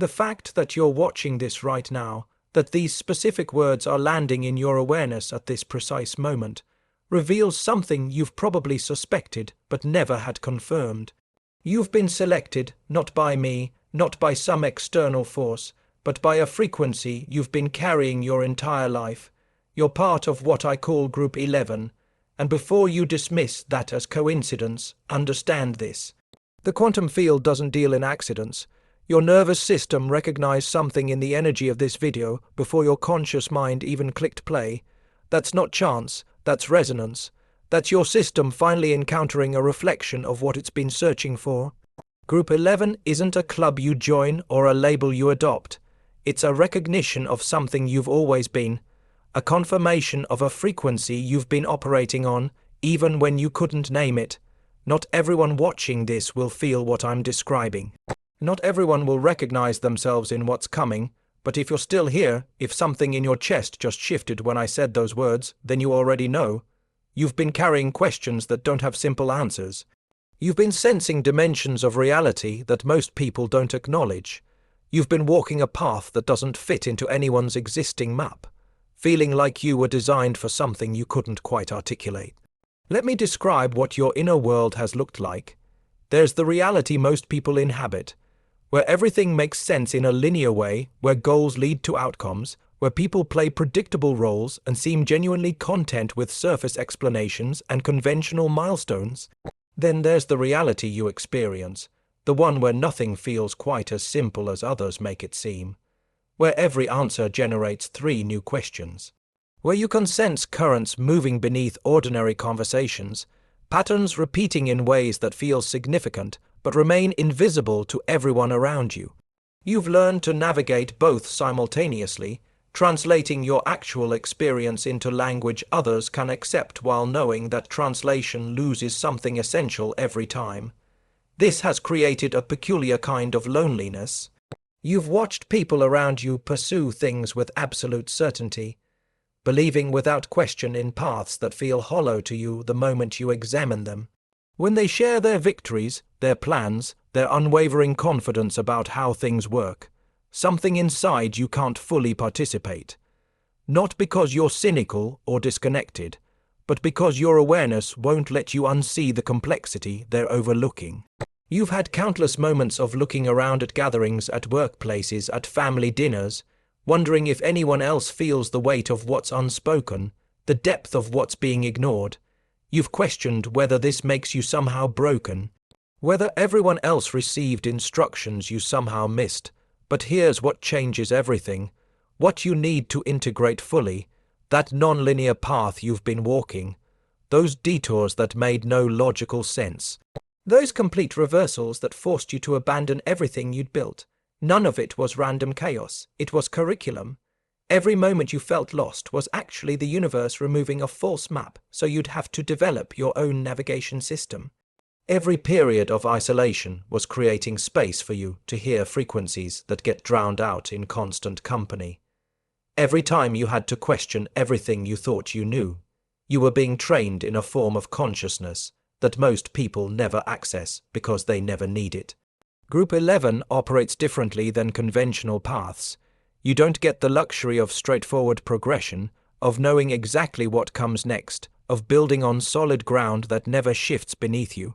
The fact that you're watching this right now, that these specific words are landing in your awareness at this precise moment, reveals something you've probably suspected but never had confirmed. You've been selected, not by me, not by some external force, but by a frequency you've been carrying your entire life. You're part of what I call Group 11, and before you dismiss that as coincidence, understand this. The quantum field doesn't deal in accidents. Your nervous system recognized something in the energy of this video before your conscious mind even clicked play. That's not chance, that's resonance. That's your system finally encountering a reflection of what it's been searching for. Group 11 isn't a club you join or a label you adopt. It's a recognition of something you've always been, a confirmation of a frequency you've been operating on, even when you couldn't name it. Not everyone watching this will feel what I'm describing. Not everyone will recognize themselves in what's coming, but if you're still here, if something in your chest just shifted when I said those words, then you already know. You've been carrying questions that don't have simple answers. You've been sensing dimensions of reality that most people don't acknowledge. You've been walking a path that doesn't fit into anyone's existing map, feeling like you were designed for something you couldn't quite articulate. Let me describe what your inner world has looked like. There's the reality most people inhabit, where everything makes sense in a linear way, where goals lead to outcomes, where people play predictable roles and seem genuinely content with surface explanations and conventional milestones. Then there's the reality you experience, the one where nothing feels quite as simple as others make it seem, where every answer generates 3 new questions, where you can sense currents moving beneath ordinary conversations, patterns repeating in ways that feel significant but remain invisible to everyone around you. You've learned to navigate both simultaneously, translating your actual experience into language others can accept while knowing that translation loses something essential every time. This has created a peculiar kind of loneliness. You've watched people around you pursue things with absolute certainty, believing without question in paths that feel hollow to you the moment you examine them. When they share their victories, their plans, their unwavering confidence about how things work, something inside you can't fully participate. Not because you're cynical or disconnected, but because your awareness won't let you unsee the complexity they're overlooking. You've had countless moments of looking around at gatherings, at workplaces, at family dinners, wondering if anyone else feels the weight of what's unspoken, the depth of what's being ignored. You've questioned whether this makes you somehow broken, whether everyone else received instructions you somehow missed. But here's what changes everything. What you need to integrate fully, that non-linear path you've been walking, those detours that made no logical sense, those complete reversals that forced you to abandon everything you'd built. None of it was random chaos, it was curriculum. Every moment you felt lost was actually the universe removing a false map so you'd have to develop your own navigation system. Every period of isolation was creating space for you to hear frequencies that get drowned out in constant company. Every time you had to question everything you thought you knew, you were being trained in a form of consciousness that most people never access because they never need it. Group 11 operates differently than conventional paths. You don't get the luxury of straightforward progression, of knowing exactly what comes next, of building on solid ground that never shifts beneath you.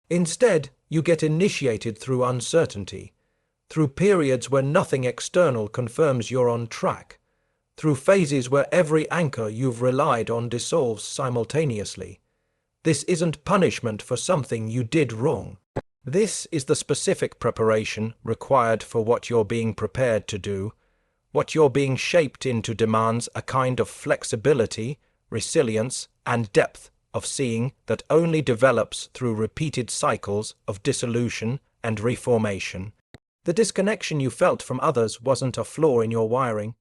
Instead, you get initiated through uncertainty, through periods where nothing external confirms you're on track, through phases where every anchor you've relied on dissolves simultaneously. This isn't punishment for something you did wrong. This is the specific preparation required for what you're being prepared to do. What you're being shaped into demands a kind of flexibility, resilience, and depth of seeing that only develops through repeated cycles of dissolution and reformation. The disconnection you felt from others wasn't a flaw in your wiring.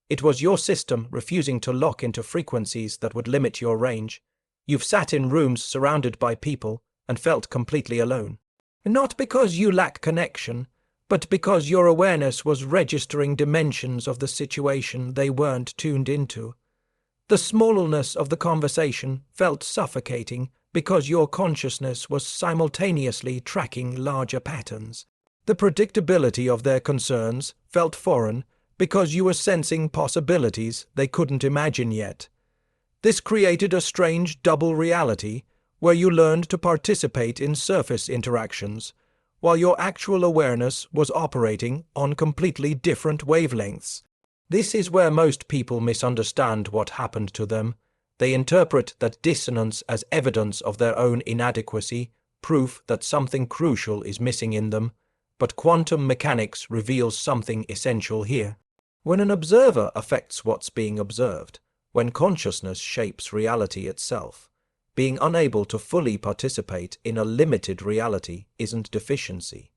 It was your system refusing to lock into frequencies that would limit your range. You've sat in rooms surrounded by people and felt completely alone. Not because you lack connection, but because your awareness was registering dimensions of the situation they weren't tuned into. The smallness of the conversation felt suffocating because your consciousness was simultaneously tracking larger patterns. The predictability of their concerns felt foreign because you were sensing possibilities they couldn't imagine yet. This created a strange double reality where you learned to participate in surface interactions, while your actual awareness was operating on completely different wavelengths. This is where most people misunderstand what happened to them. They interpret that dissonance as evidence of their own inadequacy, proof that something crucial is missing in them, but quantum mechanics reveals something essential here. When an observer affects what's being observed, when consciousness shapes reality itself, being unable to fully participate in a limited reality isn't deficiency.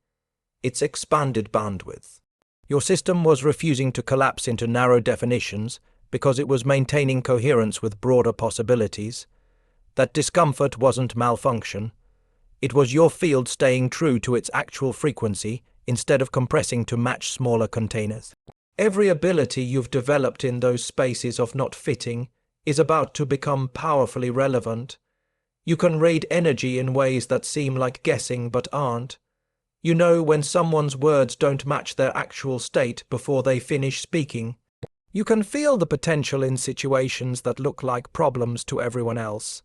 It's expanded bandwidth. Your system was refusing to collapse into narrow definitions because it was maintaining coherence with broader possibilities. That discomfort wasn't malfunction. It was your field staying true to its actual frequency instead of compressing to match smaller containers. Every ability you've developed in those spaces of not fitting is about to become powerfully relevant. You can read energy in ways that seem like guessing but aren't. You know when someone's words don't match their actual state before they finish speaking. You can feel the potential in situations that look like problems to everyone else.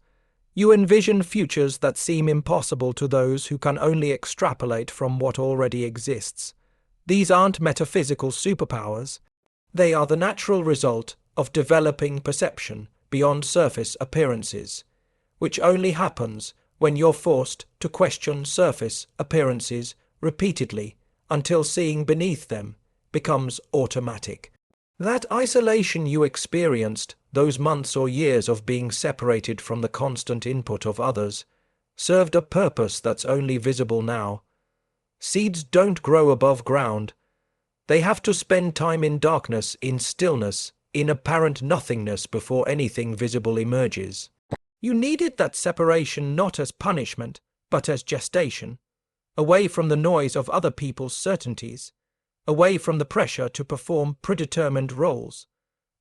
You envision futures that seem impossible to those who can only extrapolate from what already exists. These aren't metaphysical superpowers. They are the natural result of developing perception beyond surface appearances, which only happens when you're forced to question surface appearances repeatedly until seeing beneath them becomes automatic. That isolation you experienced, those months or years of being separated from the constant input of others, served a purpose that's only visible now. Seeds don't grow above ground. They have to spend time in darkness, in stillness, in apparent nothingness before anything visible emerges. You needed that separation not as punishment, but as gestation, away from the noise of other people's certainties, away from the pressure to perform predetermined roles,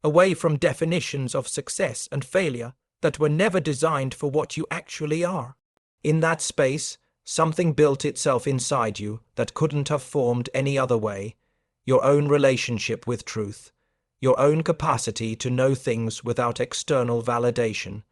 away from definitions of success and failure that were never designed for what you actually are. In that space, something built itself inside you that couldn't have formed any other way, your own relationship with truth, your own capacity to know things without external validation,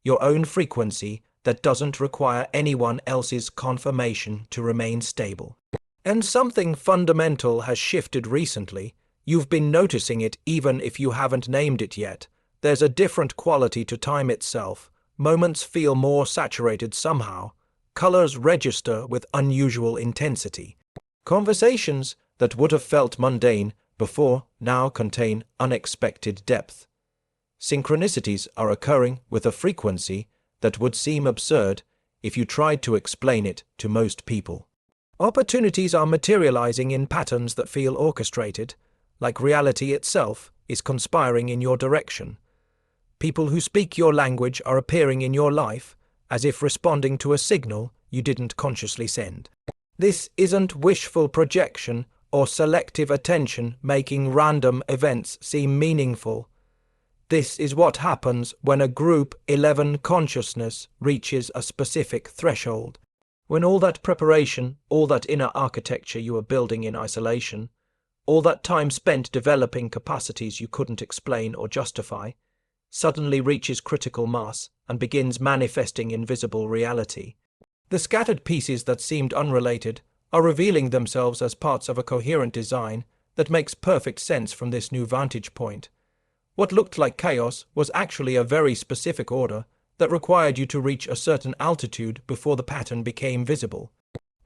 your own frequency that doesn't require anyone else's confirmation to remain stable. And something fundamental has shifted recently. You've been noticing it even if you haven't named it yet. There's a different quality to time itself. Moments feel more saturated somehow. Colors register with unusual intensity. Conversations that would have felt mundane before now contain unexpected depth. Synchronicities are occurring with a frequency that would seem absurd if you tried to explain it to most people. Opportunities are materializing in patterns that feel orchestrated, like reality itself is conspiring in your direction. People who speak your language are appearing in your life as if responding to a signal you didn't consciously send. This isn't wishful projection or selective attention making random events seem meaningful. This is what happens when a Group 11 consciousness reaches a specific threshold. When all that preparation, all that inner architecture you were building in isolation, all that time spent developing capacities you couldn't explain or justify, suddenly reaches critical mass and begins manifesting in visible reality. The scattered pieces that seemed unrelated are revealing themselves as parts of a coherent design that makes perfect sense from this new vantage point. What looked like chaos was actually a very specific order that required you to reach a certain altitude before the pattern became visible.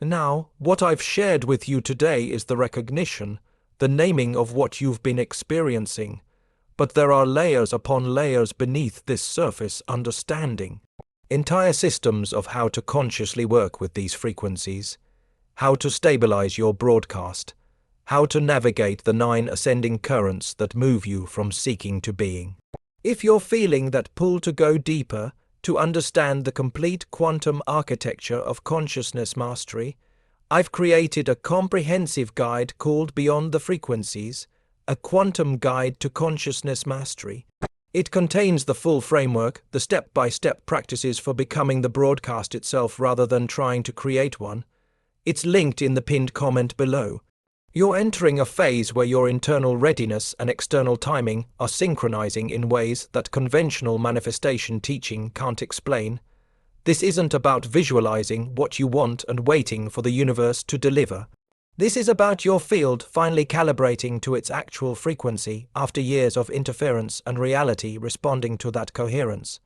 Now, what I've shared with you today is the recognition, the naming of what you've been experiencing. But there are layers upon layers beneath this surface understanding. Entire systems of how to consciously work with these frequencies, how to stabilize your broadcast, how to navigate the 9 ascending currents that move you from seeking to being. If you're feeling that pull to go deeper, to understand the complete quantum architecture of consciousness mastery, I've created a comprehensive guide called Beyond the Frequencies, a quantum guide to consciousness mastery. It contains the full framework, the step-by-step practices for becoming the broadcast itself rather than trying to create one. It's linked in the pinned comment below. You're entering a phase where your internal readiness and external timing are synchronizing in ways that conventional manifestation teaching can't explain. This isn't about visualizing what you want and waiting for the universe to deliver. This is about your field finally calibrating to its actual frequency after years of interference and reality responding to that coherence.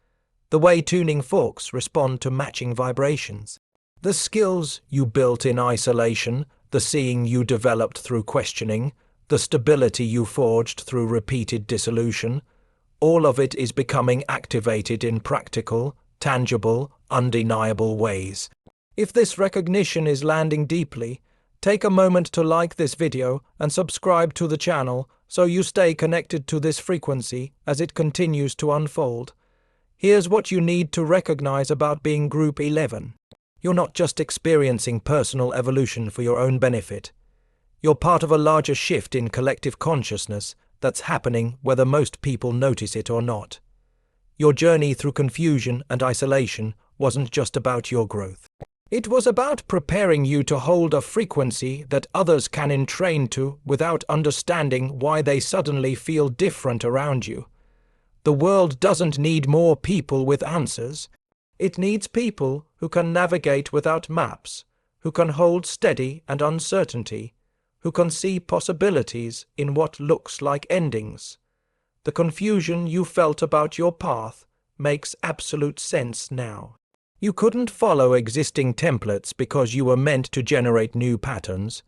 The way tuning forks respond to matching vibrations. The skills you built in isolation, the seeing you developed through questioning, the stability you forged through repeated dissolution, all of it is becoming activated in practical, tangible, undeniable ways. If this recognition is landing deeply, take a moment to like this video and subscribe to the channel so you stay connected to this frequency as it continues to unfold. Here's what you need to recognize about being Group 11. You're not just experiencing personal evolution for your own benefit. You're part of a larger shift in collective consciousness that's happening whether most people notice it or not. Your journey through confusion and isolation wasn't just about your growth. It was about preparing you to hold a frequency that others can entrain to without understanding why they suddenly feel different around you. The world doesn't need more people with answers. It needs people who can navigate without maps, who can hold steady and uncertainty, who can see possibilities in what looks like endings. The confusion you felt about your path makes absolute sense now. You couldn't follow existing templates because you were meant to generate new patterns.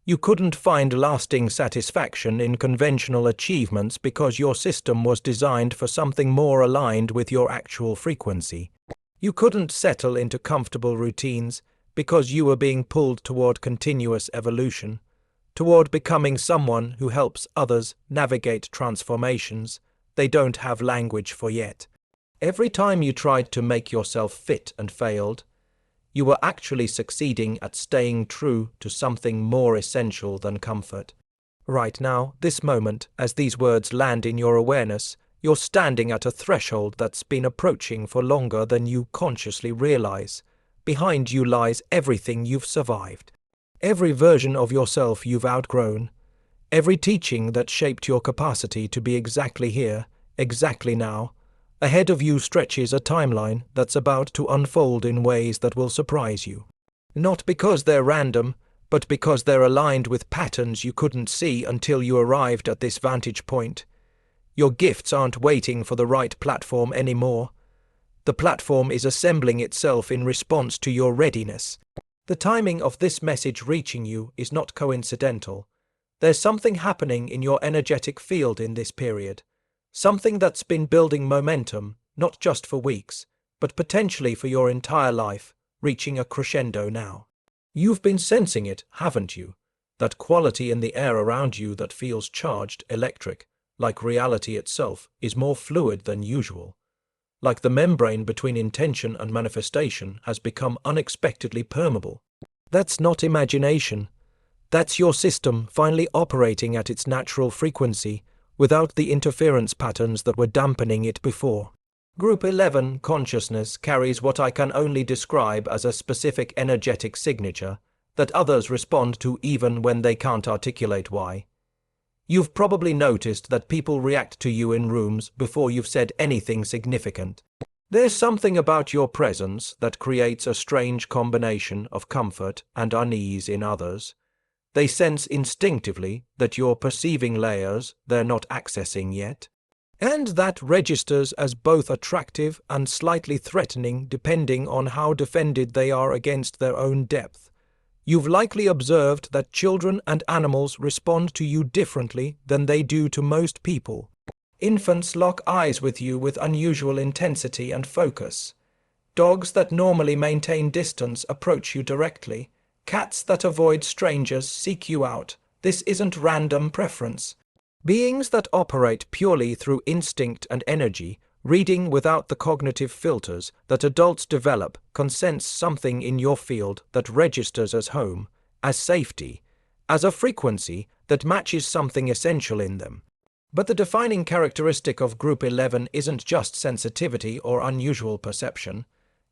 You couldn't find lasting satisfaction in conventional achievements because your system was designed for something more aligned with your actual frequency. You couldn't settle into comfortable routines because you were being pulled toward continuous evolution, toward becoming someone who helps others navigate transformations they don't have language for yet. Every time you tried to make yourself fit and failed, you were actually succeeding at staying true to something more essential than comfort. Right now, this moment, as these words land in your awareness, you're standing at a threshold that's been approaching for longer than you consciously realize. Behind you lies everything you've survived. Every version of yourself you've outgrown. Every teaching that shaped your capacity to be exactly here, exactly now. Ahead of you stretches a timeline that's about to unfold in ways that will surprise you. Not because they're random, but because they're aligned with patterns you couldn't see until you arrived at this vantage point. Your gifts aren't waiting for the right platform anymore. The platform is assembling itself in response to your readiness. The timing of this message reaching you is not coincidental. There's something happening in your energetic field in this period. Something that's been building momentum, not just for weeks, but potentially for your entire life, reaching a crescendo now. You've been sensing it, haven't you? That quality in the air around you that feels charged, electric, like reality itself, is more fluid than usual. Like the membrane between intention and manifestation has become unexpectedly permeable. That's not imagination. That's your system finally operating at its natural frequency, without the interference patterns that were dampening it before. Group 11 consciousness carries what I can only describe as a specific energetic signature that others respond to even when they can't articulate why. You've probably noticed that people react to you in rooms before you've said anything significant. There's something about your presence that creates a strange combination of comfort and unease in others. They sense instinctively that you're perceiving layers they're not accessing yet. And that registers as both attractive and slightly threatening depending on how defended they are against their own depth. You've likely observed that children and animals respond to you differently than they do to most people. Infants lock eyes with you with unusual intensity and focus. Dogs that normally maintain distance approach you directly. Cats that avoid strangers seek you out. This isn't random preference. Beings that operate purely through instinct and energy, reading without the cognitive filters that adults develop, can sense something in your field that registers as home, as safety, as a frequency that matches something essential in them. But the defining characteristic of Group 11 isn't just sensitivity or unusual perception.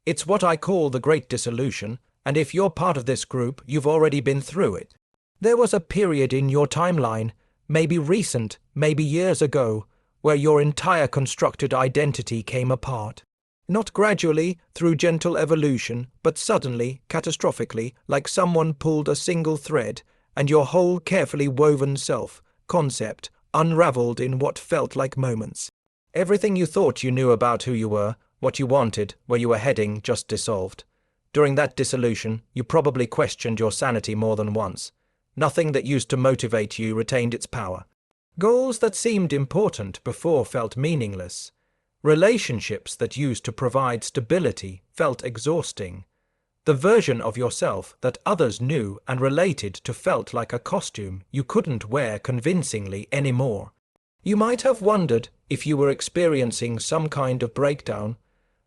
It's what I call the Great Dissolution, And if you're part of this group, you've already been through it. There was a period in your timeline, maybe recent, maybe years ago, where your entire constructed identity came apart. Not gradually, through gentle evolution, but suddenly, catastrophically, like someone pulled a single thread, and your whole carefully woven self, concept, unraveled in what felt like moments. Everything you thought you knew about who you were, what you wanted, where you were heading, just dissolved. During that dissolution, you probably questioned your sanity more than once. Nothing that used to motivate you retained its power. Goals that seemed important before felt meaningless. Relationships that used to provide stability felt exhausting. The version of yourself that others knew and related to felt like a costume you couldn't wear convincingly anymore. You might have wondered if you were experiencing some kind of breakdown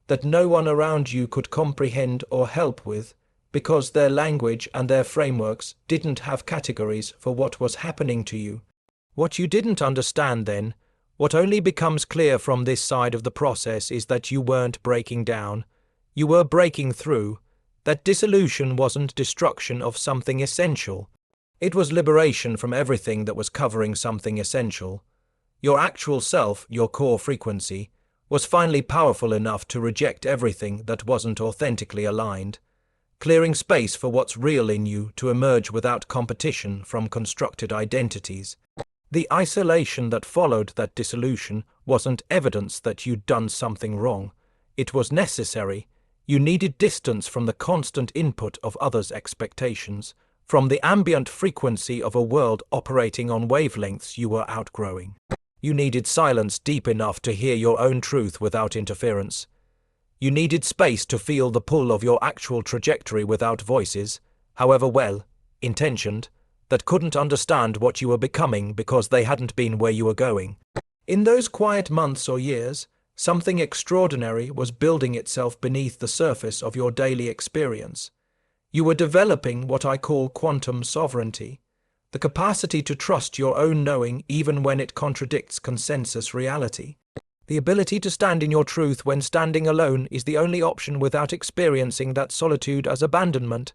that no one around you could comprehend or help with, because their language and their frameworks didn't have categories for what was happening to you. What you didn't understand then, what only becomes clear from this side of the process, is that you weren't breaking down. You were breaking through. That dissolution wasn't destruction of something essential. It was liberation from everything that was covering something essential. Your actual self, your core frequency, was finally powerful enough to reject everything that wasn't authentically aligned, clearing space for what's real in you to emerge without competition from constructed identities. The isolation that followed that dissolution wasn't evidence that you'd done something wrong. It was necessary. You needed distance from the constant input of others' expectations, from the ambient frequency of a world operating on wavelengths you were outgrowing. You needed silence deep enough to hear your own truth without interference. You needed space to feel the pull of your actual trajectory without voices, however well intentioned, that couldn't understand what you were becoming because they hadn't been where you were going. In those quiet months or years, something extraordinary was building itself beneath the surface of your daily experience. You were developing what I call quantum sovereignty, the capacity to trust your own knowing even when it contradicts consensus reality. The ability to stand in your truth when standing alone is the only option without experiencing that solitude as abandonment.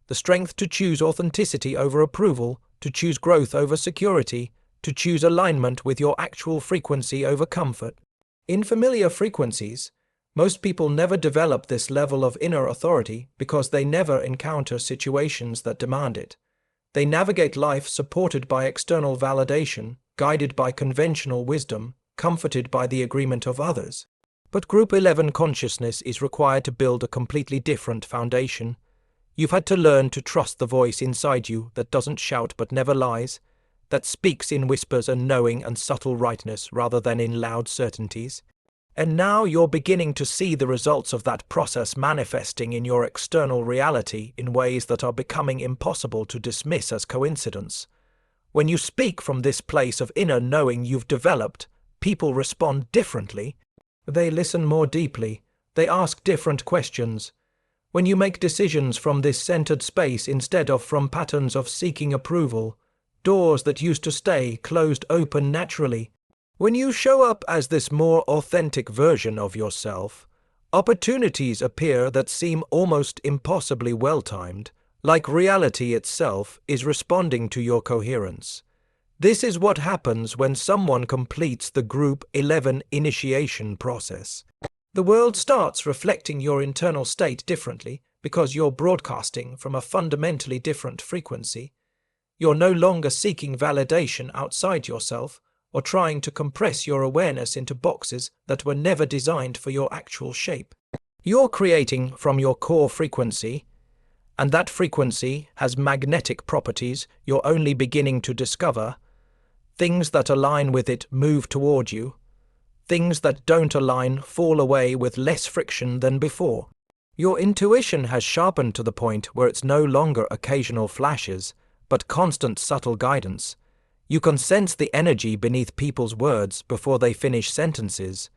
The strength to choose authenticity over approval, to choose growth over security, to choose alignment with your actual frequency over comfort. In familiar frequencies, most people never develop this level of inner authority because they never encounter situations that demand it. They navigate life supported by external validation, guided by conventional wisdom, comforted by the agreement of others. But Group 11 consciousness is required to build a completely different foundation. You've had to learn to trust the voice inside you that doesn't shout but never lies, that speaks in whispers and knowing and subtle rightness rather than in loud certainties. And now you're beginning to see the results of that process manifesting in your external reality in ways that are becoming impossible to dismiss as coincidence. When you speak from this place of inner knowing you've developed, people respond differently. They listen more deeply. They ask different questions. When you make decisions from this centered space instead of from patterns of seeking approval, doors that used to stay closed open naturally. When you show up as this more authentic version of yourself, opportunities appear that seem almost impossibly well-timed, like reality itself is responding to your coherence. This is what happens when someone completes the Group 11 initiation process. The world starts reflecting your internal state differently because you're broadcasting from a fundamentally different frequency. You're no longer seeking validation outside yourself, or trying to compress your awareness into boxes that were never designed for your actual shape. You're creating from your core frequency, and that frequency has magnetic properties you're only beginning to discover. Things that align with it move toward you. Things that don't align fall away with less friction than before. Your intuition has sharpened to the point where it's no longer occasional flashes, but constant subtle guidance. You can sense the energy beneath people's words before they finish sentences.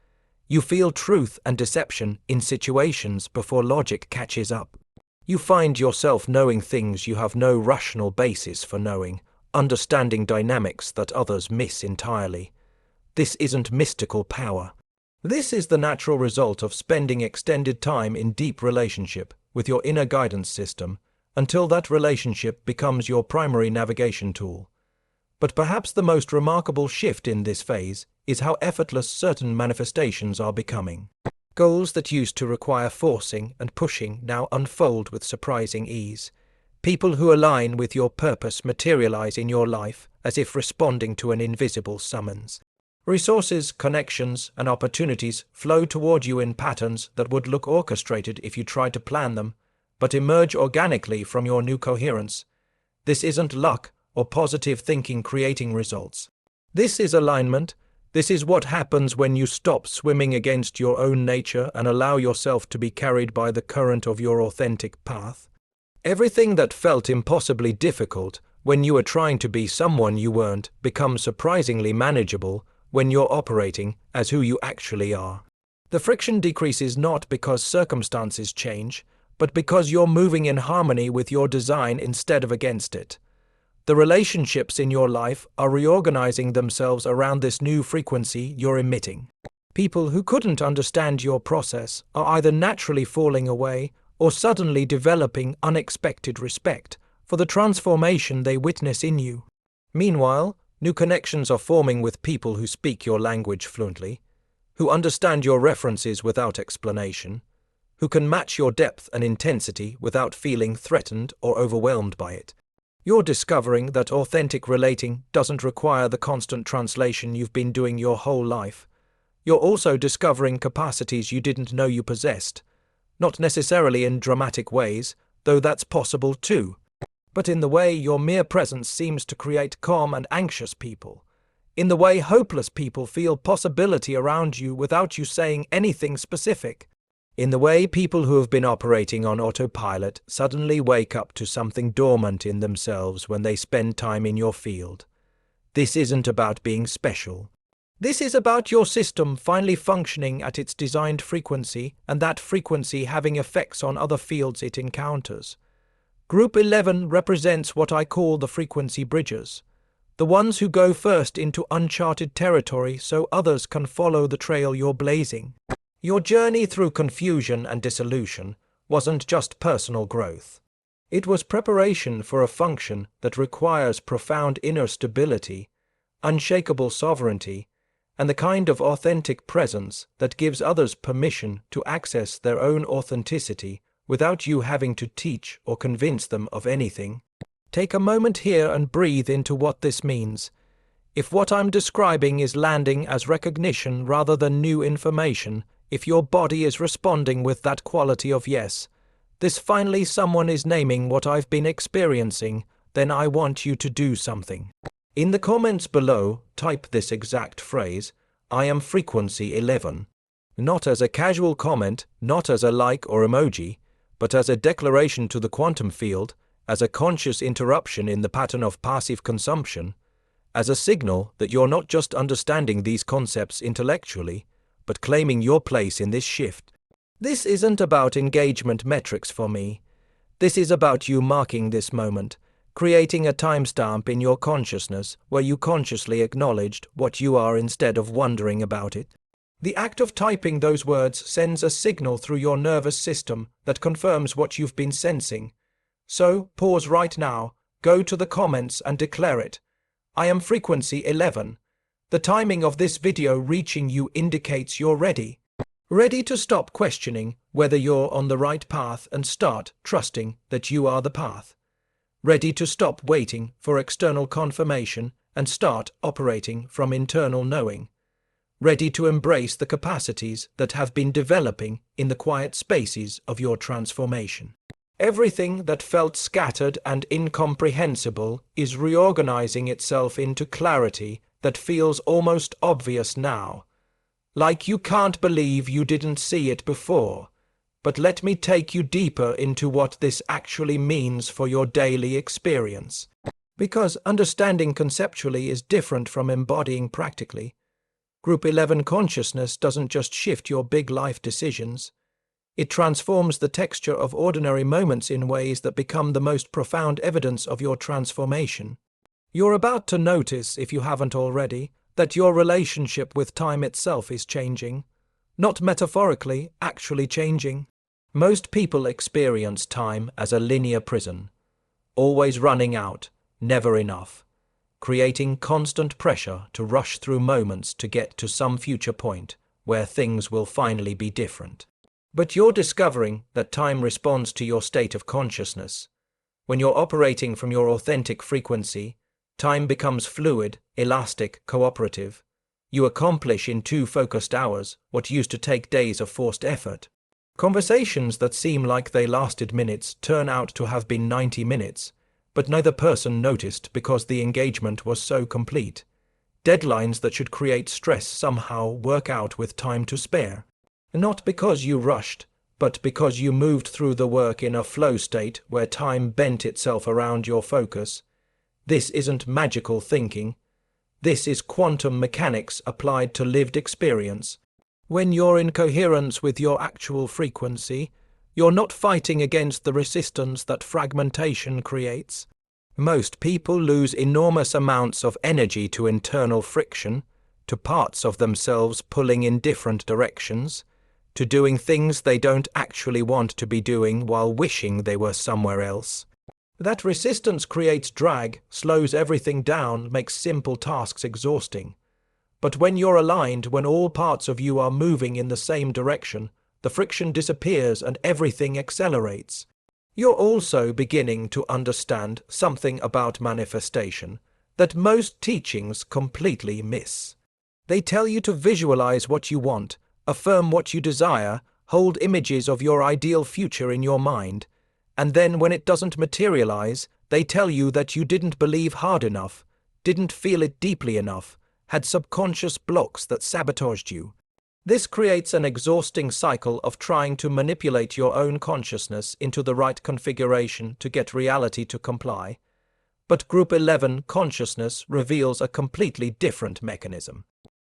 You feel truth and deception in situations before logic catches up. You find yourself knowing things you have no rational basis for knowing, understanding dynamics that others miss entirely. This isn't mystical power. This is the natural result of spending extended time in deep relationship with your inner guidance system until that relationship becomes your primary navigation tool. But perhaps the most remarkable shift in this phase is how effortless certain manifestations are becoming. Goals that used to require forcing and pushing now unfold with surprising ease. People who align with your purpose materialize in your life as if responding to an invisible summons. Resources, connections, and opportunities flow toward you in patterns that would look orchestrated if you tried to plan them, but emerge organically from your new coherence. This isn't luck or positive thinking creating results. This is alignment. This is what happens when you stop swimming against your own nature and allow yourself to be carried by the current of your authentic path. Everything that felt impossibly difficult when you were trying to be someone you weren't becomes surprisingly manageable when you're operating as who you actually are. The friction decreases not because circumstances change, but because you're moving in harmony with your design instead of against it. The relationships in your life are reorganizing themselves around this new frequency you're emitting. People who couldn't understand your process are either naturally falling away or suddenly developing unexpected respect for the transformation they witness in you. Meanwhile, new connections are forming with people who speak your language fluently, who understand your references without explanation, who can match your depth and intensity without feeling threatened or overwhelmed by it. You're discovering that authentic relating doesn't require the constant translation you've been doing your whole life. You're also discovering capacities you didn't know you possessed, not necessarily in dramatic ways, though that's possible too, but in the way your mere presence seems to create calm and anxious people, in the way hopeless people feel possibility around you without you saying anything specific. In the way people who have been operating on autopilot suddenly wake up to something dormant in themselves when they spend time in your field. This isn't about being special. This is about your system finally functioning at its designed frequency and that frequency having effects on other fields it encounters. Group 11 represents what I call the frequency bridgers, the ones who go first into uncharted territory so others can follow the trail you're blazing. Your journey through confusion and dissolution wasn't just personal growth. It was preparation for a function that requires profound inner stability, unshakable sovereignty, and the kind of authentic presence that gives others permission to access their own authenticity without you having to teach or convince them of anything. Take a moment here and breathe into what this means. If what I'm describing is landing as recognition rather than new information, if your body is responding with that quality of yes, this finally someone is naming what I've been experiencing, then I want you to do something. In the comments below, type this exact phrase, I am frequency 11. Not as a casual comment, not as a like or emoji, but as a declaration to the quantum field, as a conscious interruption in the pattern of passive consumption, as a signal that you're not just understanding these concepts intellectually, but claiming your place in this shift. This isn't about engagement metrics for me. This is about you marking this moment, creating a timestamp in your consciousness where you consciously acknowledged what you are instead of wondering about it. The act of typing those words sends a signal through your nervous system that confirms what you've been sensing. So, pause right now, go to the comments and declare it. I am frequency 11. The timing of this video reaching you indicates you're ready. Ready to stop questioning whether you're on the right path and start trusting that you are the path. Ready to stop waiting for external confirmation and start operating from internal knowing. Ready to embrace the capacities that have been developing in the quiet spaces of your transformation. Everything that felt scattered and incomprehensible is reorganizing itself into clarity that feels almost obvious now. Like you can't believe you didn't see it before. But let me take you deeper into what this actually means for your daily experience. Because understanding conceptually is different from embodying practically. Group 11 consciousness doesn't just shift your big life decisions. It transforms the texture of ordinary moments in ways that become the most profound evidence of your transformation. You're about to notice, if you haven't already, that your relationship with time itself is changing. Not metaphorically, actually changing. Most people experience time as a linear prison, always running out, never enough, creating constant pressure to rush through moments to get to some future point where things will finally be different. But you're discovering that time responds to your state of consciousness. When you're operating from your authentic frequency, time becomes fluid, elastic, cooperative. You accomplish in 2 focused hours what used to take days of forced effort. Conversations that seem like they lasted minutes turn out to have been 90 minutes, but neither person noticed because the engagement was so complete. Deadlines that should create stress somehow work out with time to spare. Not because you rushed, but because you moved through the work in a flow state where time bent itself around your focus. This isn't magical thinking. This is quantum mechanics applied to lived experience. When you're in coherence with your actual frequency, you're not fighting against the resistance that fragmentation creates. Most people lose enormous amounts of energy to internal friction, to parts of themselves pulling in different directions, to doing things they don't actually want to be doing while wishing they were somewhere else. That resistance creates drag, slows everything down, makes simple tasks exhausting. But when you're aligned, when all parts of you are moving in the same direction, the friction disappears and everything accelerates. You're also beginning to understand something about manifestation that most teachings completely miss. They tell you to visualize what you want, affirm what you desire, hold images of your ideal future in your mind, and then when it doesn't materialize, they tell you that you didn't believe hard enough, didn't feel it deeply enough, had subconscious blocks that sabotaged you. This creates an exhausting cycle of trying to manipulate your own consciousness into the right configuration to get reality to comply. But Group 11 consciousness reveals a completely different mechanism.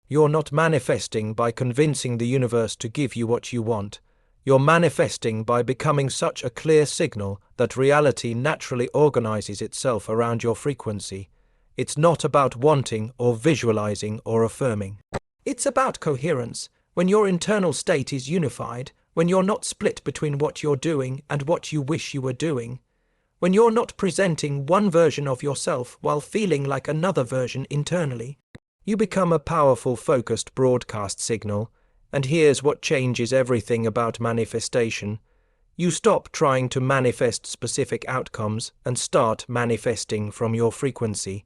You're not manifesting by convincing the universe to give you what you want. You're manifesting by becoming such a clear signal that reality naturally organizes itself around your frequency. It's not about wanting or visualizing or affirming. It's about coherence. When your internal state is unified, when you're not split between what you're doing and what you wish you were doing, when you're not presenting one version of yourself while feeling like another version internally, you become a powerful, focused broadcast signal, and here's what changes everything about manifestation. You stop trying to manifest specific outcomes and start manifesting from your frequency.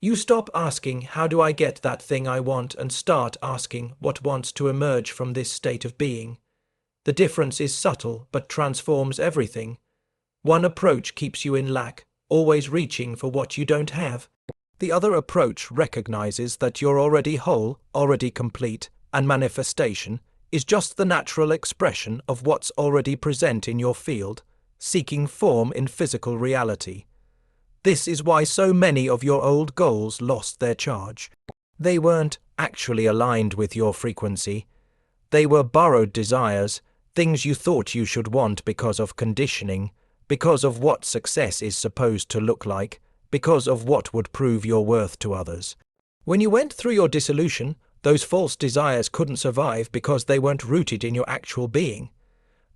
You stop asking, how do I get that thing I want, and start asking, what wants to emerge from this state of being? The difference is subtle, but transforms everything. One approach keeps you in lack, always reaching for what you don't have. The other approach recognizes that you're already whole, already complete, and manifestation is just the natural expression of what's already present in your field, seeking form in physical reality. This is why so many of your old goals lost their charge. They weren't actually aligned with your frequency. They were borrowed desires, things you thought you should want because of conditioning, because of what success is supposed to look like, because of what would prove your worth to others. When you went through your dissolution, those false desires couldn't survive because they weren't rooted in your actual being.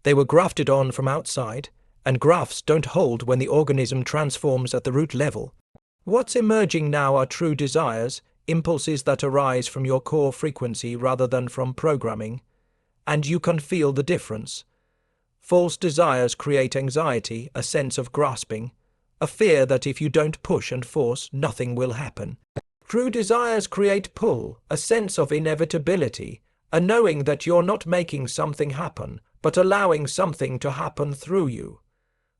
They were grafted on from outside, and grafts don't hold when the organism transforms at the root level. What's emerging now are true desires, impulses that arise from your core frequency rather than from programming, and you can feel the difference. False desires create anxiety, a sense of grasping, a fear that if you don't push and force, nothing will happen. True desires create pull, a sense of inevitability, a knowing that you're not making something happen, but allowing something to happen through you.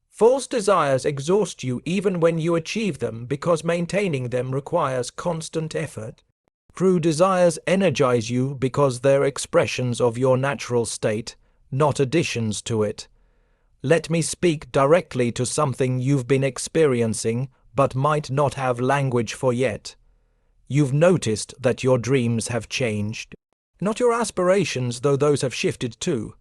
False desires exhaust you even when you achieve them because maintaining them requires constant effort. True desires energize you because they're expressions of your natural state, not additions to it. Let me speak directly to something you've been experiencing but might not have language for yet. You've noticed that your dreams have changed. Not your aspirations, though those have shifted too.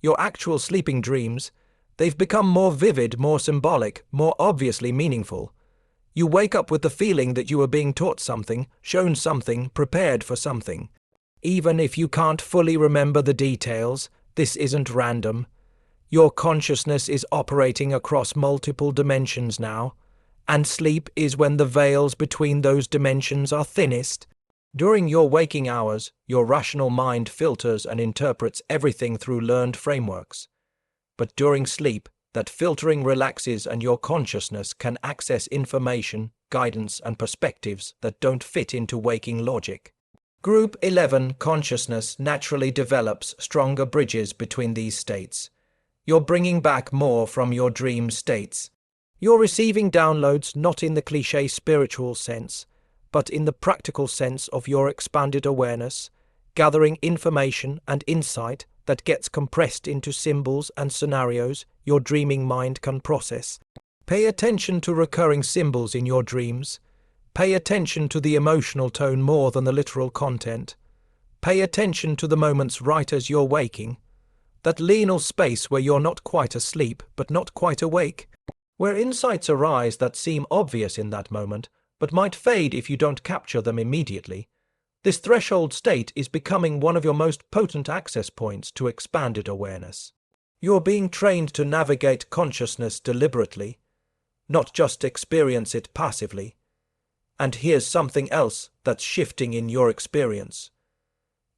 Your actual sleeping dreams, they've become more vivid, more symbolic, more obviously meaningful. You wake up with the feeling that you are being taught something, shown something, prepared for something. Even if you can't fully remember the details, this isn't random. Your consciousness is operating across multiple dimensions now, and sleep is when the veils between those dimensions are thinnest. During your waking hours, your rational mind filters and interprets everything through learned frameworks. But during sleep, that filtering relaxes and your consciousness can access information, guidance, and perspectives that don't fit into waking logic. Group 11 consciousness naturally develops stronger bridges between these states. You're bringing back more from your dream states. You're receiving downloads not in the cliché spiritual sense, but in the practical sense of your expanded awareness, gathering information and insight that gets compressed into symbols and scenarios your dreaming mind can process. Pay attention to recurring symbols in your dreams. Pay attention to the emotional tone more than the literal content. Pay attention to the moments right as you're waking. That liminal space where you're not quite asleep but not quite awake. Where insights arise that seem obvious in that moment but might fade if you don't capture them immediately. This threshold state is becoming one of your most potent access points to expanded awareness. You're being trained to navigate consciousness deliberately, not just experience it passively. And here's something else that's shifting in your experience.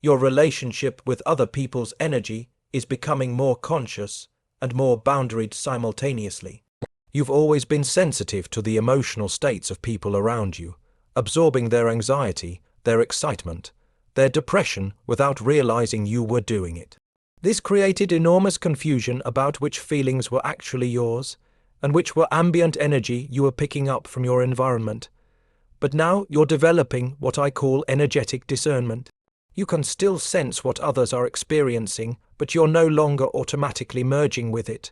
Your relationship with other people's energy is becoming more conscious and more boundaried simultaneously. You've always been sensitive to the emotional states of people around you, absorbing their anxiety, their excitement, their depression without realizing you were doing it. This created enormous confusion about which feelings were actually yours and which were ambient energy you were picking up from your environment. But now you're developing what I call energetic discernment. You can still sense what others are experiencing, but you're no longer automatically merging with it.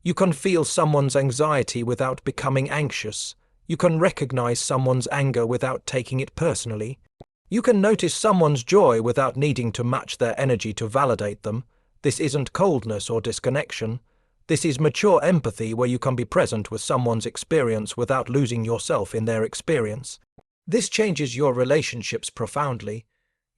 You can feel someone's anxiety without becoming anxious. You can recognize someone's anger without taking it personally. You can notice someone's joy without needing to match their energy to validate them. This isn't coldness or disconnection. This is mature empathy where you can be present with someone's experience without losing yourself in their experience. This changes your relationships profoundly.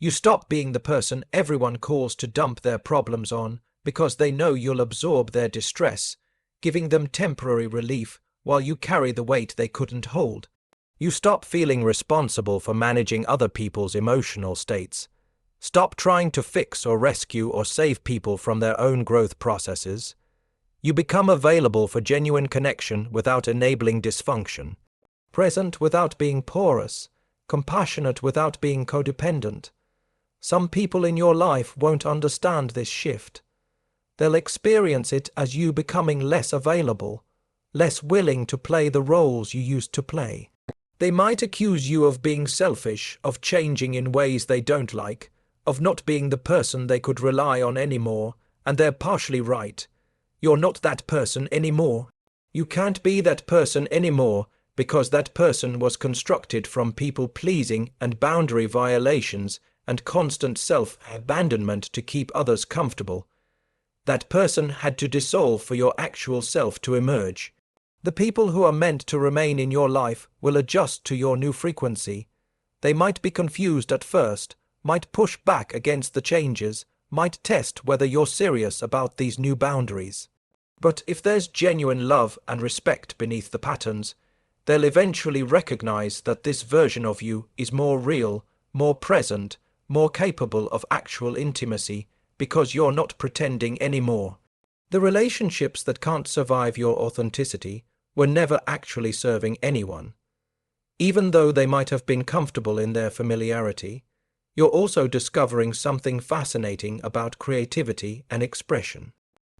You stop being the person everyone calls to dump their problems on because they know you'll absorb their distress, giving them temporary relief while you carry the weight they couldn't hold. You stop feeling responsible for managing other people's emotional states. Stop trying to fix or rescue or save people from their own growth processes. You become available for genuine connection without enabling dysfunction, present without being porous, compassionate without being codependent. Some people in your life won't understand this shift. They'll experience it as you becoming less available, less willing to play the roles you used to play. They might accuse you of being selfish, of changing in ways they don't like, of not being the person they could rely on anymore, and they're partially right. You're not that person anymore. You can't be that person anymore because that person was constructed from people-pleasing and boundary violations and constant self-abandonment to keep others comfortable. That person had to dissolve for your actual self to emerge. The people who are meant to remain in your life will adjust to your new frequency. They might be confused at first, might push back against the changes, might test whether you're serious about these new boundaries. But if there's genuine love and respect beneath the patterns, they'll eventually recognize that this version of you is more real, more present, more capable of actual intimacy, because you're not pretending anymore. The relationships that can't survive your authenticity were never actually serving anyone. Even though they might have been comfortable in their familiarity, you're also discovering something fascinating about creativity and expression.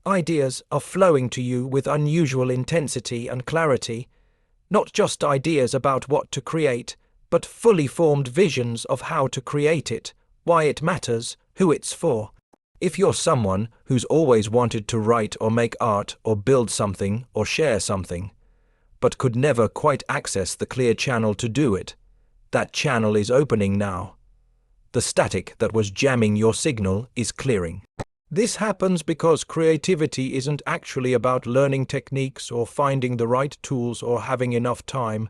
Ideas are flowing to you with unusual intensity and clarity, not just ideas about what to create, but fully formed visions of how to create it, why it matters, who it's for. If you're someone who's always wanted to write or make art or build something or share something, but could never quite access the clear channel to do it, that channel is opening now. The static that was jamming your signal is clearing. This happens because creativity isn't actually about learning techniques or finding the right tools or having enough time.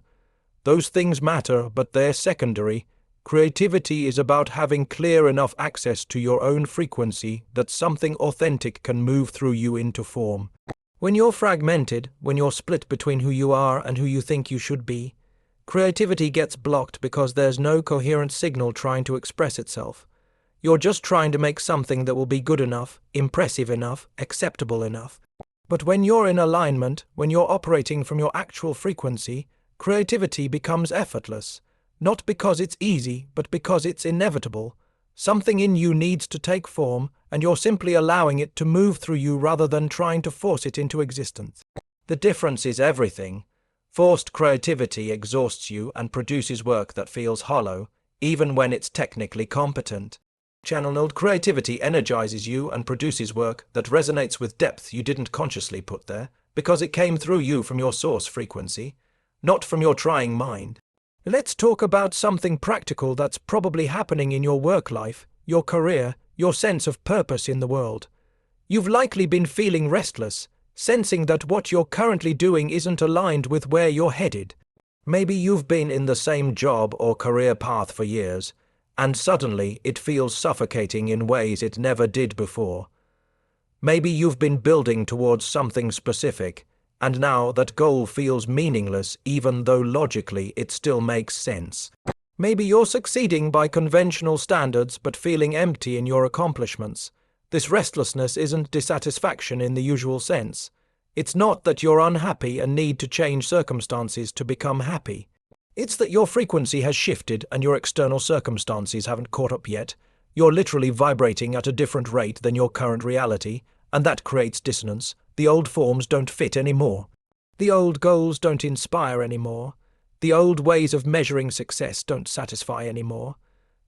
Those things matter, but they're secondary. Creativity is about having clear enough access to your own frequency that something authentic can move through you into form. When you're fragmented, when you're split between who you are and who you think you should be, creativity gets blocked because there's no coherent signal trying to express itself. You're just trying to make something that will be good enough, impressive enough, acceptable enough. But when you're in alignment, when you're operating from your actual frequency, creativity becomes effortless. Not because it's easy, but because it's inevitable. Something in you needs to take form, and you're simply allowing it to move through you rather than trying to force it into existence. The difference is everything. Forced creativity exhausts you and produces work that feels hollow, even when it's technically competent. Channeled creativity energizes you and produces work that resonates with depth you didn't consciously put there, because it came through you from your source frequency, not from your trying mind. Let's talk about something practical that's probably happening in your work life, your career, your sense of purpose in the world. You've likely been feeling restless, sensing that what you're currently doing isn't aligned with where you're headed. Maybe you've been in the same job or career path for years, and suddenly it feels suffocating in ways it never did before. Maybe you've been building towards something specific, and now that goal feels meaningless even though logically it still makes sense. Maybe you're succeeding by conventional standards but feeling empty in your accomplishments. This restlessness isn't dissatisfaction in the usual sense. It's not that you're unhappy and need to change circumstances to become happy. It's that your frequency has shifted and your external circumstances haven't caught up yet. You're literally vibrating at a different rate than your current reality, and that creates dissonance. The old forms don't fit anymore. The old goals don't inspire anymore. The old ways of measuring success don't satisfy anymore.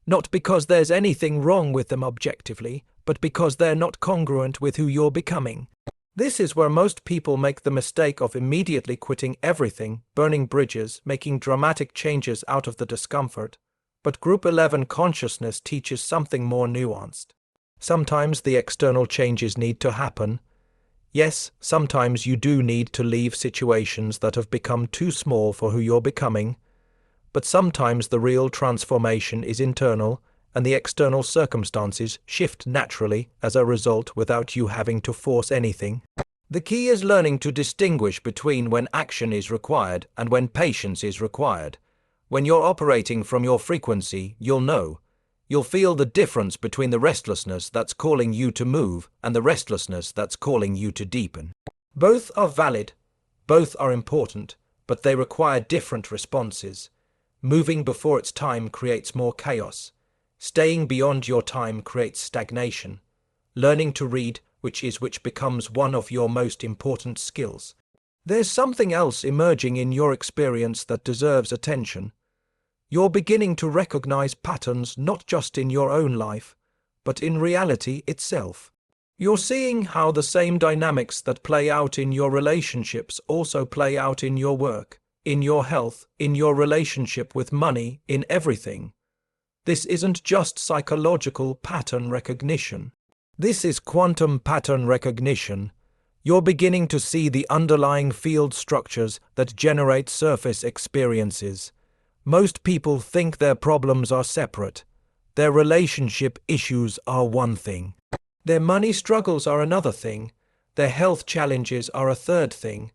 Not because there's anything wrong with them objectively, but because they're not congruent with who you're becoming. This is where most people make the mistake of immediately quitting everything, burning bridges, making dramatic changes out of the discomfort. But Group 11 consciousness teaches something more nuanced. Sometimes the external changes need to happen. Yes, sometimes you do need to leave situations that have become too small for who you're becoming. But sometimes the real transformation is internal, and the external circumstances shift naturally as a result without you having to force anything. The key is learning to distinguish between when action is required and when patience is required. When you're operating from your frequency, you'll know. You'll feel the difference between the restlessness that's calling you to move and the restlessness that's calling you to deepen. Both are valid, both are important, but they require different responses. Moving before its time creates more chaos. Staying beyond your time creates stagnation. Learning to read which becomes one of your most important skills. There's something else emerging in your experience that deserves attention. You're beginning to recognize patterns not just in your own life, but in reality itself. You're seeing how the same dynamics that play out in your relationships also play out in your work, in your health, in your relationship with money, in everything. This isn't just psychological pattern recognition. This is quantum pattern recognition. You're beginning to see the underlying field structures that generate surface experiences. Most people think their problems are separate. Their relationship issues are one thing. Their money struggles are another thing. Their health challenges are a third thing.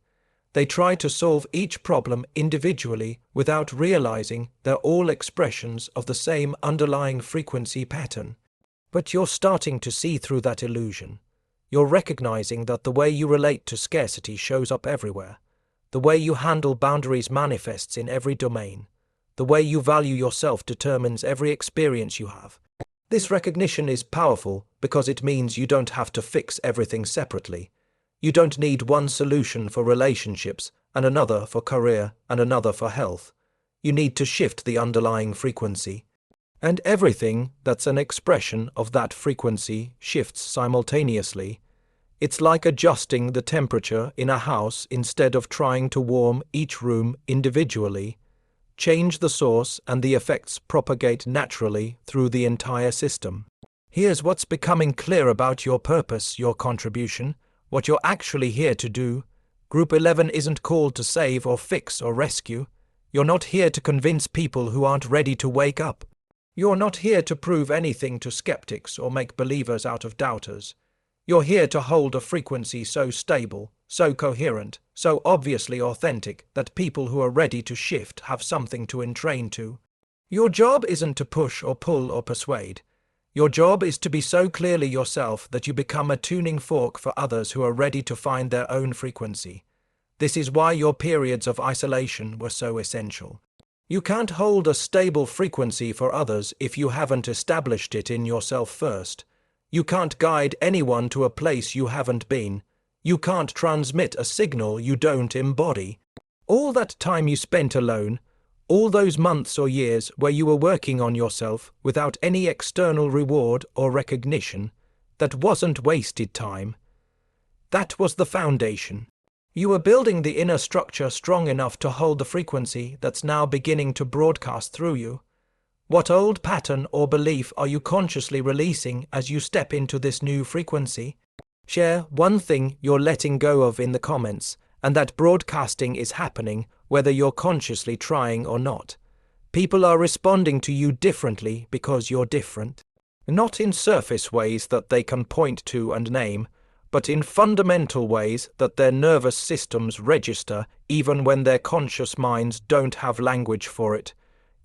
They try to solve each problem individually without realizing they're all expressions of the same underlying frequency pattern. But you're starting to see through that illusion. You're recognizing that the way you relate to scarcity shows up everywhere. The way you handle boundaries manifests in every domain. The way you value yourself determines every experience you have. This recognition is powerful because it means you don't have to fix everything separately. You don't need one solution for relationships, and another for career, and another for health. You need to shift the underlying frequency. And everything that's an expression of that frequency shifts simultaneously. It's like adjusting the temperature in a house instead of trying to warm each room individually. Change the source and the effects propagate naturally through the entire system. Here's what's becoming clear about your purpose, your contribution, what you're actually here to do. Group 11 isn't called to save or fix or rescue. You're not here to convince people who aren't ready to wake up. You're not here to prove anything to skeptics or make believers out of doubters. You're here to hold a frequency so stable, so coherent, so obviously authentic that people who are ready to shift have something to entrain to. Your job isn't to push or pull or persuade. Your job is to be so clearly yourself that you become a tuning fork for others who are ready to find their own frequency. This is why your periods of isolation were so essential. You can't hold a stable frequency for others if you haven't established it in yourself first. You can't guide anyone to a place you haven't been. You can't transmit a signal you don't embody. All that time you spent alone, all those months or years where you were working on yourself without any external reward or recognition, that wasn't wasted time. That was the foundation. You were building the inner structure strong enough to hold the frequency that's now beginning to broadcast through you. What old pattern or belief are you consciously releasing as you step into this new frequency? Share one thing you're letting go of in the comments, and that broadcasting is happening whether you're consciously trying or not. People are responding to you differently because you're different. Not in surface ways that they can point to and name, but in fundamental ways that their nervous systems register even when their conscious minds don't have language for it.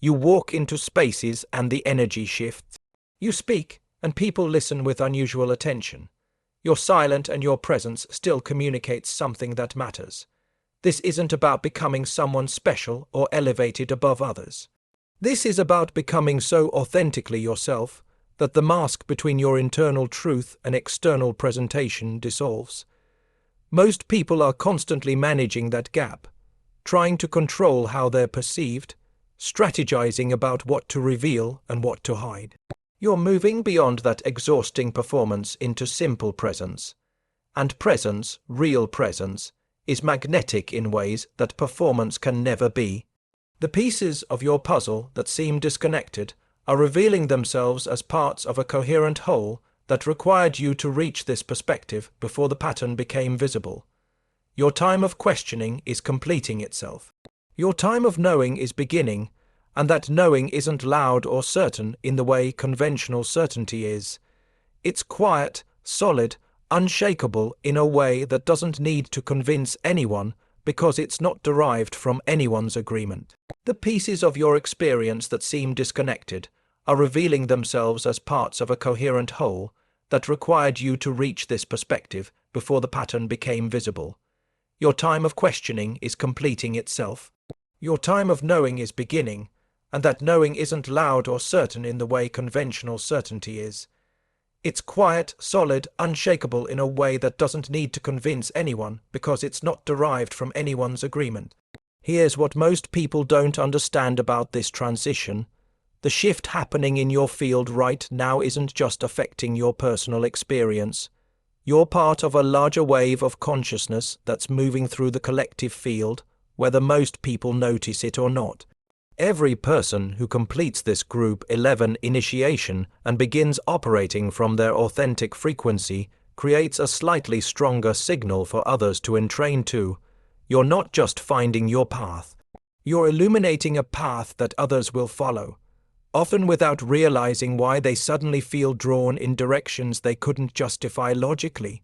You walk into spaces and the energy shifts. You speak, and people listen with unusual attention. Your silence and your presence still communicates something that matters. This isn't about becoming someone special or elevated above others. This is about becoming so authentically yourself that the mask between your internal truth and external presentation dissolves. Most people are constantly managing that gap, trying to control how they're perceived, strategizing about what to reveal and what to hide. You're moving beyond that exhausting performance into simple presence. And presence, real presence, is magnetic in ways that performance can never be. The pieces of your puzzle that seem disconnected are revealing themselves as parts of a coherent whole that required you to reach this perspective before the pattern became visible. Your time of questioning is completing itself. Your time of knowing is beginning, and that knowing isn't loud or certain in the way conventional certainty is. It's quiet, solid, unshakable in a way that doesn't need to convince anyone because it's not derived from anyone's agreement. The pieces of your experience that seem disconnected are revealing themselves as parts of a coherent whole that required you to reach this perspective before the pattern became visible. Your time of questioning is completing itself. Your time of knowing is beginning, and that knowing isn't loud or certain in the way conventional certainty is. It's quiet, solid, unshakable in a way that doesn't need to convince anyone because it's not derived from anyone's agreement. Here's what most people don't understand about this transition. The shift happening in your field right now isn't just affecting your personal experience. You're part of a larger wave of consciousness that's moving through the collective field, whether most people notice it or not. Every person who completes this Group 11 initiation and begins operating from their authentic frequency creates a slightly stronger signal for others to entrain to. You're not just finding your path. You're illuminating a path that others will follow, often without realizing why they suddenly feel drawn in directions they couldn't justify logically.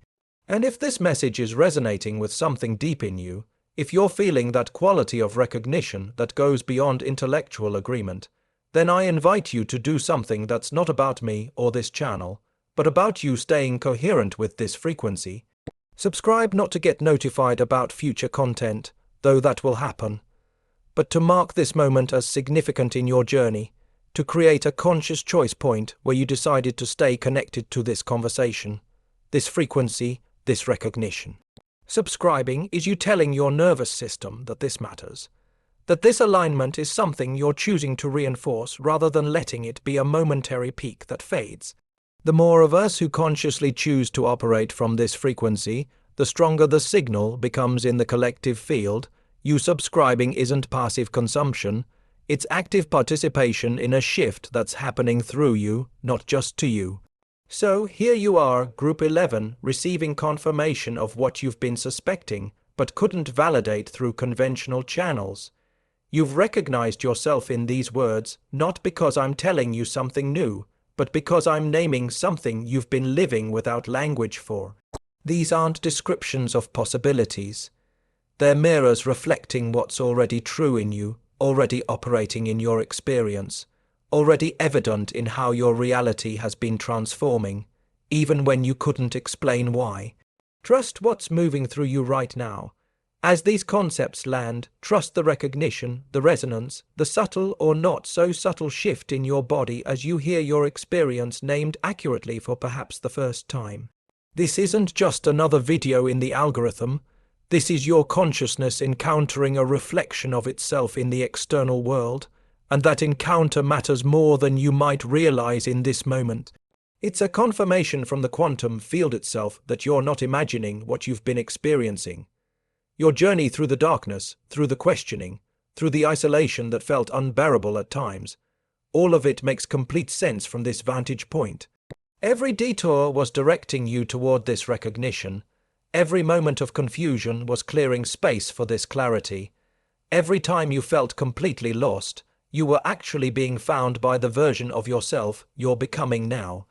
And if this message is resonating with something deep in you, if you're feeling that quality of recognition that goes beyond intellectual agreement, then I invite you to do something that's not about me or this channel, but about you staying coherent with this frequency. Subscribe not to get notified about future content, though that will happen, but to mark this moment as significant in your journey, to create a conscious choice point where you decided to stay connected to this conversation, this frequency, this recognition. Subscribing is you telling your nervous system that this matters, that this alignment is something you're choosing to reinforce rather than letting it be a momentary peak that fades. The more of us who consciously choose to operate from this frequency, the stronger the signal becomes in the collective field. You subscribing isn't passive consumption, it's active participation in a shift that's happening through you, not just to you. So here you are, Group 11, receiving confirmation of what you've been suspecting, but couldn't validate through conventional channels. You've recognized yourself in these words, not because I'm telling you something new, but because I'm naming something you've been living without language for. These aren't descriptions of possibilities. They're mirrors reflecting what's already true in you, already operating in your experience, already evident in how your reality has been transforming, even when you couldn't explain why. Trust what's moving through you right now. As these concepts land, trust the recognition, the resonance, the subtle or not so subtle shift in your body as you hear your experience named accurately for perhaps the first time. This isn't just another video in the algorithm. This is your consciousness encountering a reflection of itself in the external world, and that encounter matters more than you might realize in this moment. It's a confirmation from the quantum field itself that you're not imagining what you've been experiencing. Your journey through the darkness, through the questioning, through the isolation that felt unbearable at times, all of it makes complete sense from this vantage point. Every detour was directing you toward this recognition. Every moment of confusion was clearing space for this clarity. Every time you felt completely lost, you were actually being found by the version of yourself you're becoming now.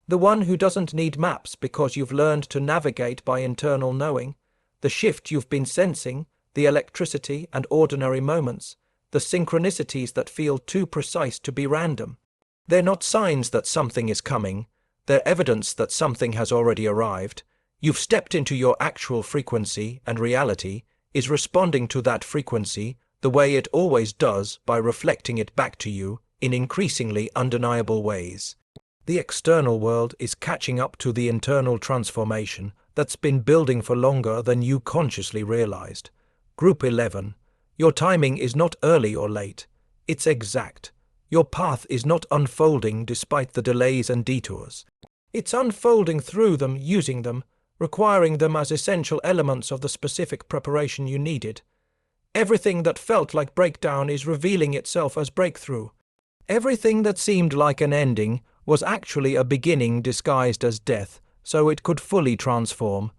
The one who doesn't need maps because you've learned to navigate by internal knowing. The shift you've been sensing, the electricity and ordinary moments, the synchronicities that feel too precise to be random. They're not signs that something is coming. They're evidence that something has already arrived. You've stepped into your actual frequency, and reality is responding to that frequency the way it always does, by reflecting it back to you in increasingly undeniable ways. The external world is catching up to the internal transformation that's been building for longer than you consciously realized. Group 11. Your timing is not early or late. It's exact. Your path is not unfolding despite the delays and detours. It's unfolding through them, using them, requiring them as essential elements of the specific preparation you needed. Everything that felt like breakdown is revealing itself as breakthrough. Everything that seemed like an ending was actually a beginning disguised as death, so it could fully transform.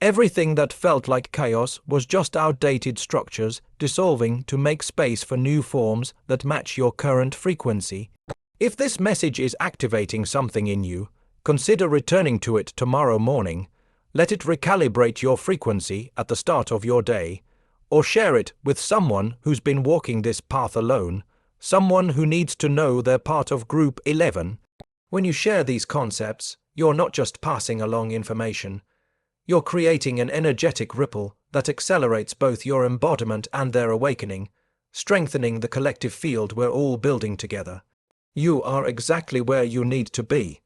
Everything that felt like chaos was just outdated structures dissolving to make space for new forms that match your current frequency. If this message is activating something in you, consider returning to it tomorrow morning. Let it recalibrate your frequency at the start of your day, or share it with someone who's been walking this path alone, someone who needs to know they're part of Group 11. When you share these concepts, you're not just passing along information. You're creating an energetic ripple that accelerates both your embodiment and their awakening, strengthening the collective field we're all building together. You are exactly where you need to be.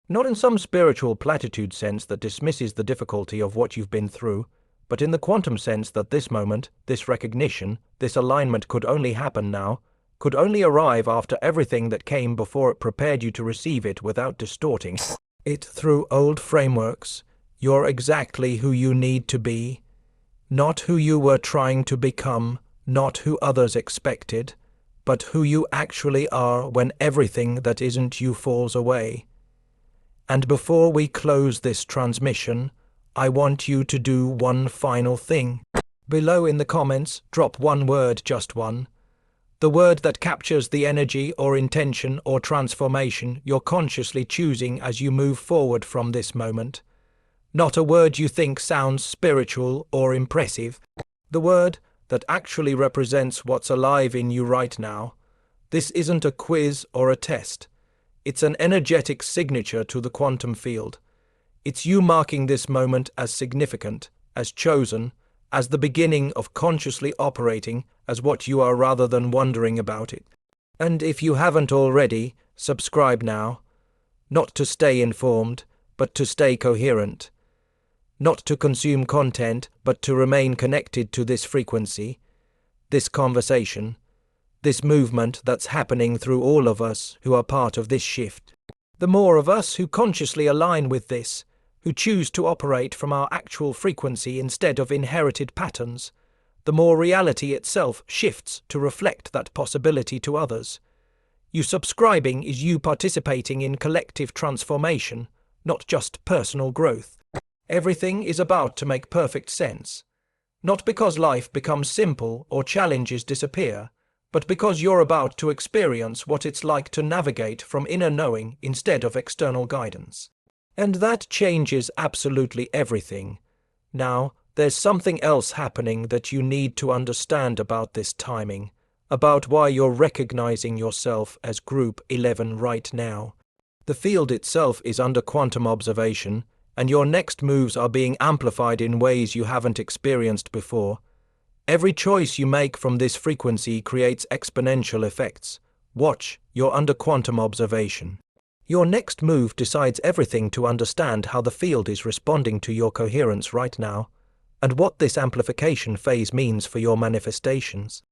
Not in some spiritual platitude sense that dismisses the difficulty of what you've been through, but in the quantum sense that this moment, this recognition, this alignment could only happen now, could only arrive after everything that came before it prepared you to receive it without distorting it through old frameworks. You're exactly who you need to be, not who you were trying to become, not who others expected, but who you actually are when everything that isn't you falls away. And before we close this transmission, I want you to do one final thing. Below in the comments, drop one word, just one. The word that captures the energy or intention or transformation you're consciously choosing as you move forward from this moment. Not a word you think sounds spiritual or impressive. The word that actually represents what's alive in you right now. This isn't a quiz or a test. It's an energetic signature to the quantum field. It's you marking this moment as significant, as chosen, as the beginning of consciously operating as what you are rather than wondering about it. And if you haven't already, subscribe now. Not to stay informed, but to stay coherent. Not to consume content, but to remain connected to this frequency, this conversation, this movement that's happening through all of us who are part of this shift. The more of us who consciously align with this, who choose to operate from our actual frequency instead of inherited patterns, the more reality itself shifts to reflect that possibility to others. You subscribing is you participating in collective transformation, not just personal growth. Everything is about to make perfect sense. Not because life becomes simple or challenges disappear, but because you're about to experience what it's like to navigate from inner knowing instead of external guidance. And that changes absolutely everything. Now, there's something else happening that you need to understand about this timing, about why you're recognizing yourself as Group 11 right now. The field itself is under quantum observation, and your next moves are being amplified in ways you haven't experienced before. Every choice you make from this frequency creates exponential effects. Watch, you're under quantum observation. Your next move decides everything to understand how the field is responding to your coherence right now, and what this amplification phase means for your manifestations.